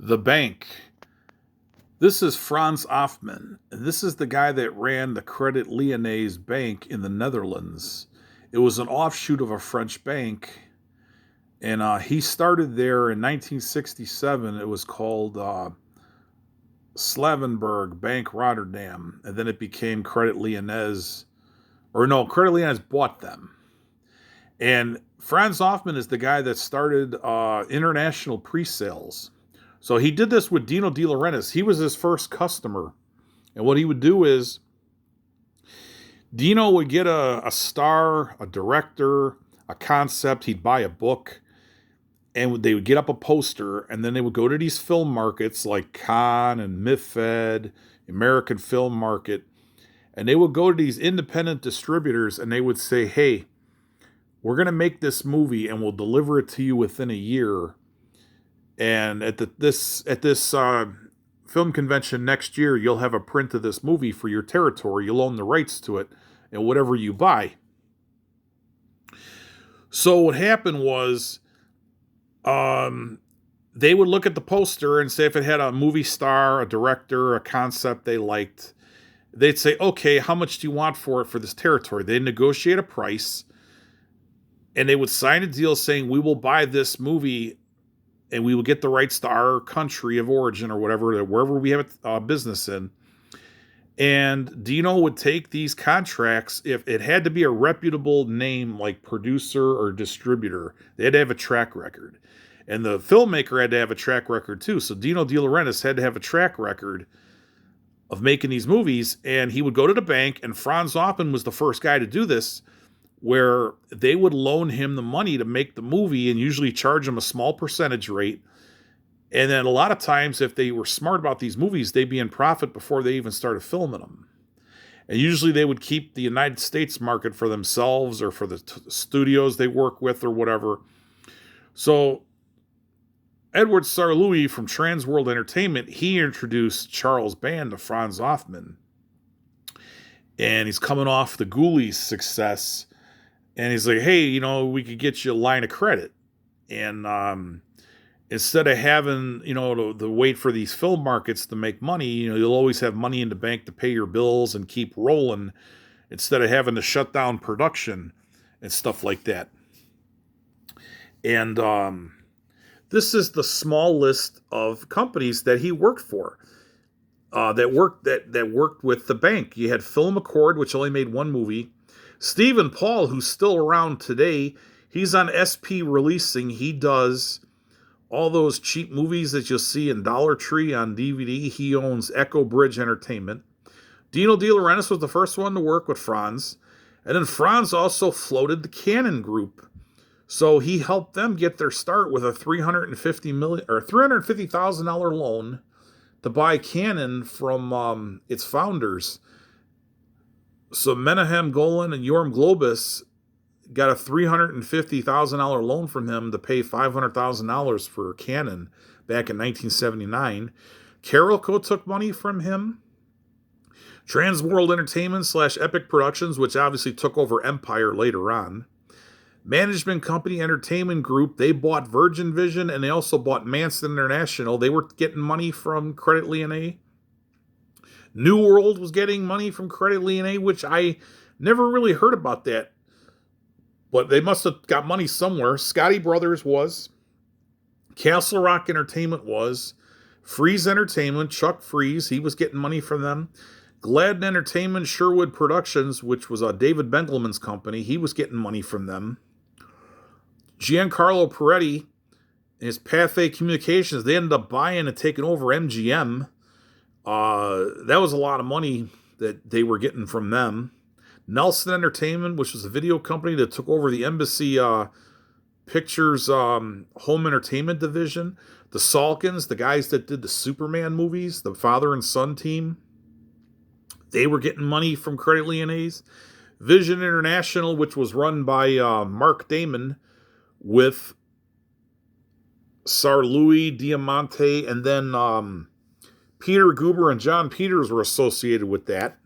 The Bank. This is Franz Hoffman. This is the guy that ran the Credit Lyonnais Bank in the Netherlands. It was an offshoot of a French bank, and he started there in 1967. It was called Slavenberg Bank Rotterdam, and then it became Credit Lyonnais. Or no, Credit Lyonnais bought them. And Franz Hoffman is the guy that started international pre-sales. So he did this with Dino De Laurentiis. He was his first customer. And what he would do is Dino would get a star, a director, a concept. He'd buy a book, and they would get up a poster, and then they would go to these film markets like Cannes and MIFED, American Film Market, and they would go to these independent distributors, and they would say, hey, we're going to make this movie, and we'll deliver it to you within a year. And at this film convention next year, you'll have a print of this movie for your territory. You'll own the rights to it and whatever you buy. So what happened was they would look at the poster and say if it had a movie star, a director, a concept they liked, they'd say, okay, how much do you want for it for this territory? They'd negotiate a price, and they would sign a deal saying we will buy this movie and we will get the rights to our country of origin or whatever, wherever we have a business in. And Dino would take these contracts. If it had to be a reputable name like producer or distributor, they had to have a track record. And the filmmaker had to have a track record too. So Dino De Laurentiis had to have a track record of making these movies. And he would go to the bank, and Franz Hoffman was the first guy to do this, where they would loan him the money to make the movie and usually charge him a small percentage rate. And then a lot of times, if they were smart about these movies, they'd be in profit before they even started filming them. And usually they would keep the United States market for themselves or for the studios they work with or whatever. So Edward Sarlouis from Trans World Entertainment, he introduced Charles Band to Franz Hoffman. And he's coming off the Ghoulies success. And he's like, hey, we could get you a line of credit. And instead of having, to wait for these film markets to make money, you'll always have money in the bank to pay your bills and keep rolling instead of having to shut down production and stuff like that. And this is the small list of companies that he worked for. That worked with the bank. You had Film Accord, which only made one movie. Stephen Paul, who's still around today, he's on SP Releasing. He does all those cheap movies that you'll see in Dollar Tree on DVD. He owns Echo Bridge Entertainment. Dino De Laurentiis was the first one to work with Franz. And then Franz also floated the Cannon Group. So he helped them get their start with a $350,000 loan to buy Cannon from its founders. So Menahem Golan and Yoram Globus got a $350,000 loan from him to pay $500,000 for Cannon back in 1979. Carolco took money from him. Trans World Entertainment / Epic Productions, which obviously took over Empire later on. Management Company Entertainment Group, they bought Virgin Vision, and they also bought Manson International. They were getting money from Credit Lyonnais. New World was getting money from Credit Lyonnais, which I never really heard about that. But they must have got money somewhere. Scotty Brothers was. Castle Rock Entertainment was. Freeze Entertainment, Chuck Freeze, he was getting money from them. Gladden Entertainment, Sherwood Productions, which was David Bengelman's company, he was getting money from them. Giancarlo Peretti and his Pathé Communications, they ended up buying and taking over MGM. That was a lot of money that they were getting from them. Nelson Entertainment, which was a video company that took over the Embassy Pictures home entertainment division. The Salkins, the guys that did the Superman movies, the father and son team, they were getting money from Credit Lyonnais. Vision International, which was run by Mark Damon with Sarlouis, Diamante, and then Peter Guber and John Peters were associated with that.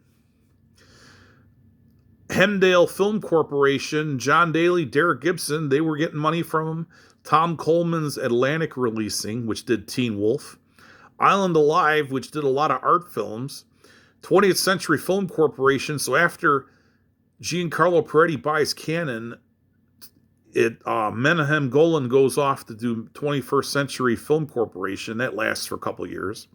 Hemdale Film Corporation, John Daly, Derek Gibson, they were getting money from him. Tom Coleman's Atlantic Releasing, which did Teen Wolf. Island Alive, which did a lot of art films, 20th Century Film Corporation. So after Giancarlo Peretti buys Canon, Menahem Golan goes off to do 21st Century Film Corporation. That lasts for a couple of years.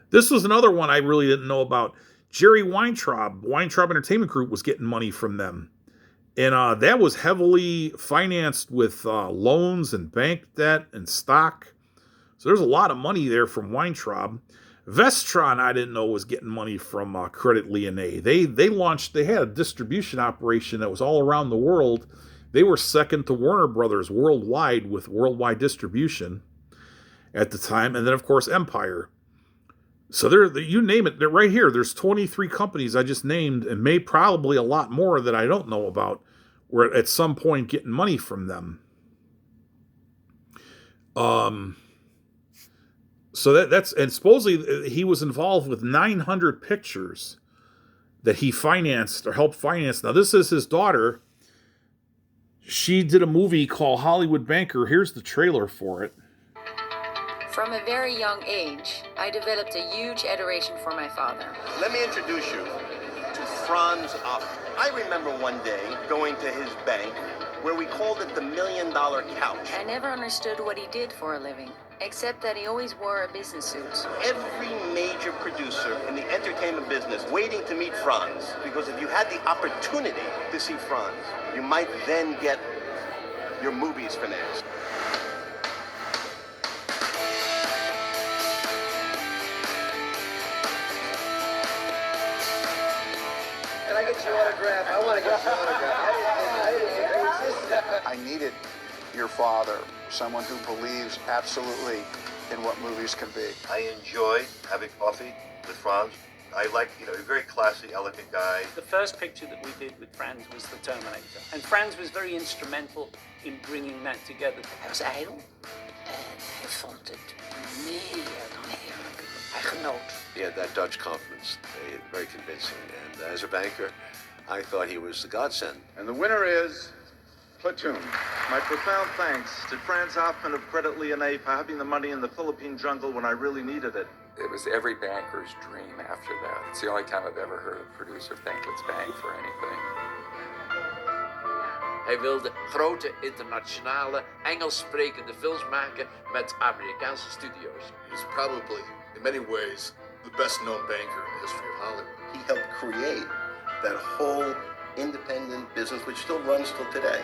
This was another one I really didn't know about. Jerry Weintraub Entertainment Group was getting money from them. And that was heavily financed with loans and bank debt and stock. So there's a lot of money there from Weintraub. Vestron, I didn't know, was getting money from Credit Lyonnais. They had a distribution operation that was all around the world. They were second to Warner Brothers worldwide with worldwide distribution at the time. And then, of course, Empire. So you name it, they're right here. There's 23 companies I just named, and probably a lot more that I don't know about, were at some point getting money from them. So that's, and supposedly he was involved with 900 pictures that he financed or helped finance. Now, this is his daughter. She did a movie called Hollywood Banker. Here's the trailer for it. From a very young age, I developed a huge adoration for my father. Let me introduce you to Franz Opp. I remember one day going to his bank where we called it the $1 Million Couch. I never understood what he did for a living, except that he always wore a business suit. Every major producer in the entertainment business waiting to meet Franz, because if you had the opportunity to see Franz, you might then get your movies financed. Can I get your autograph? I want to get your autograph. I needed your father, someone who believes absolutely in what movies can be. I enjoyed having coffee with Franz. I like, a very classy, elegant guy. The first picture that we did with Franz was The Terminator. And Franz was very instrumental in bringing that together. Hij was ijdel en hij vond het meer dan heerlijk. Hij genoot. He had that Dutch confidence, very convincing. And as a banker, I thought he was the godsend. And the winner is Platoon. My profound thanks to Franz Hoffman of Credit Lyonnais for having the money in the Philippine jungle when I really needed it. It was every banker's dream after that. It's the only time I've ever heard a producer thank its bank for anything. Hij wilde grote internationale Engels sprekende films maken met Amerikaanse studios. He's probably, in many ways, the best known banker in the history of Hollywood. He helped create that whole independent business which still runs till today.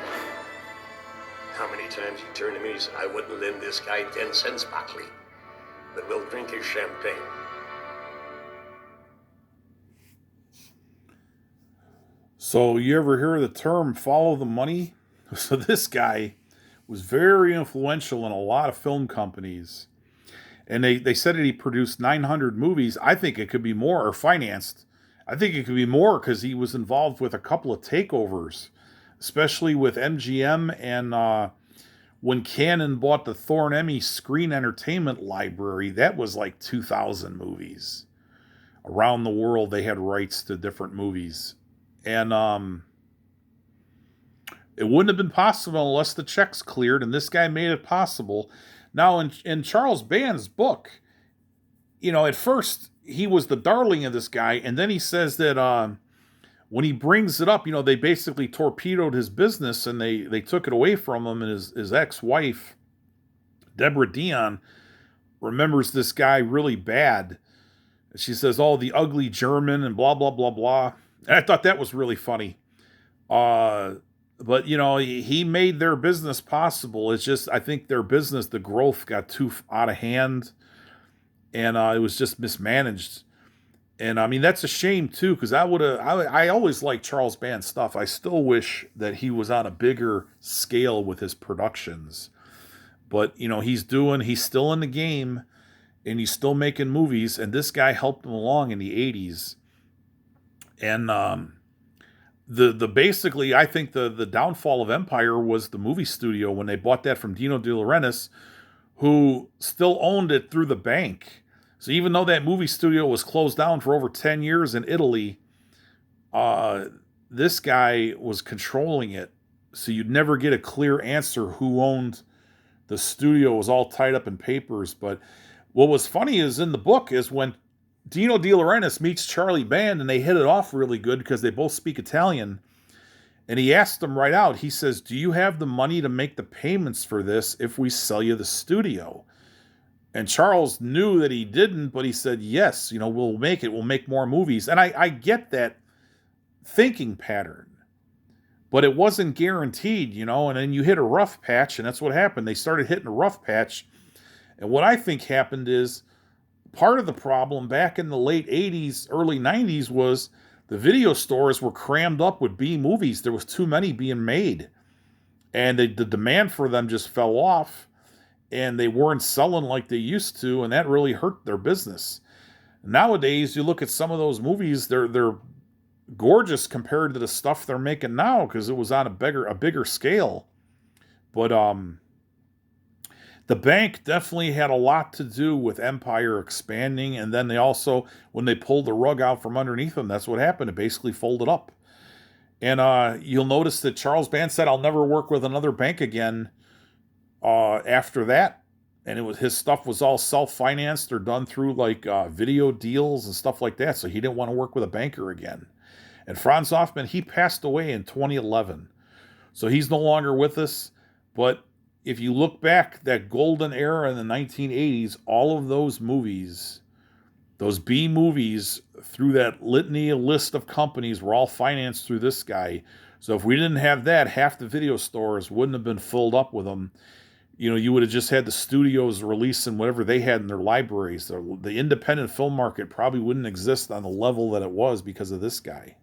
How many times he turned to me and said, I wouldn't lend this guy 10 cents, Buckley, but we'll drink his champagne. So you ever hear the term follow the money? So this guy was very influential in a lot of film companies. And they said that he produced 900 movies. I think it could be more, or financed. I think it could be more because he was involved with a couple of takeovers, especially with MGM and when Canon bought the Thorn-Emy Screen Entertainment Library. That was like 2,000 movies. Around the world, they had rights to different movies. And it wouldn't have been possible unless the checks cleared, and this guy made it possible. Now, in Charles Band's book, at first he was the darling of this guy, and then he says that when he brings it up, they basically torpedoed his business, and they took it away from him, and his ex-wife, Deborah Dion, remembers this guy really bad. She says, oh, the ugly German, and blah, blah, blah, blah. And I thought that was really funny. But, he made their business possible. It's just, I think their business, the growth got too out of hand. And it was just mismanaged. And, I mean, that's a shame, too, because I always liked Charles Band's stuff. I still wish that he was on a bigger scale with his productions. But, he's still in the game, and he's still making movies. And this guy helped him along in the 80s. And basically, I think the downfall of Empire was the movie studio when they bought that from Dino De Laurentiis, who still owned it through the bank. So even though that movie studio was closed down for over 10 years in Italy, this guy was controlling it. So you'd never get a clear answer who owned the studio. It was all tied up in papers. But What was funny is in the book is when Dino De Laurentiis meets Charlie Band and they hit it off really good because they both speak Italian. And he asked him right out, he says, do you have the money to make the payments for this if we sell you the studio? And Charles knew that he didn't, but he said, yes, we'll make it. We'll make more movies. And I get that thinking pattern. But it wasn't guaranteed, and then you hit a rough patch, and that's what happened. They started hitting a rough patch. And what I think happened is part of the problem back in the late 80s, early 90s was the video stores were crammed up with B movies. There was too many being made. And the demand for them just fell off. And they weren't selling like they used to. And that really hurt their business. Nowadays, you look at some of those movies, they're gorgeous compared to the stuff they're making now because it was on a bigger scale. But the bank definitely had a lot to do with Empire expanding, and then they also, when they pulled the rug out from underneath them, that's what happened. It basically folded up. And you'll notice that Charles Band said, I'll never work with another bank again after that. And his stuff was all self-financed or done through like video deals and stuff like that, so he didn't want to work with a banker again. And Franz Hoffman, he passed away in 2011. So he's no longer with us, but if you look back, that golden era in the 1980s, all of those movies, those B movies, through that litany list of companies were all financed through this guy. So if we didn't have that, half the video stores wouldn't have been filled up with them. You would have just had the studios releasing whatever they had in their libraries. The independent film market probably wouldn't exist on the level that it was because of this guy.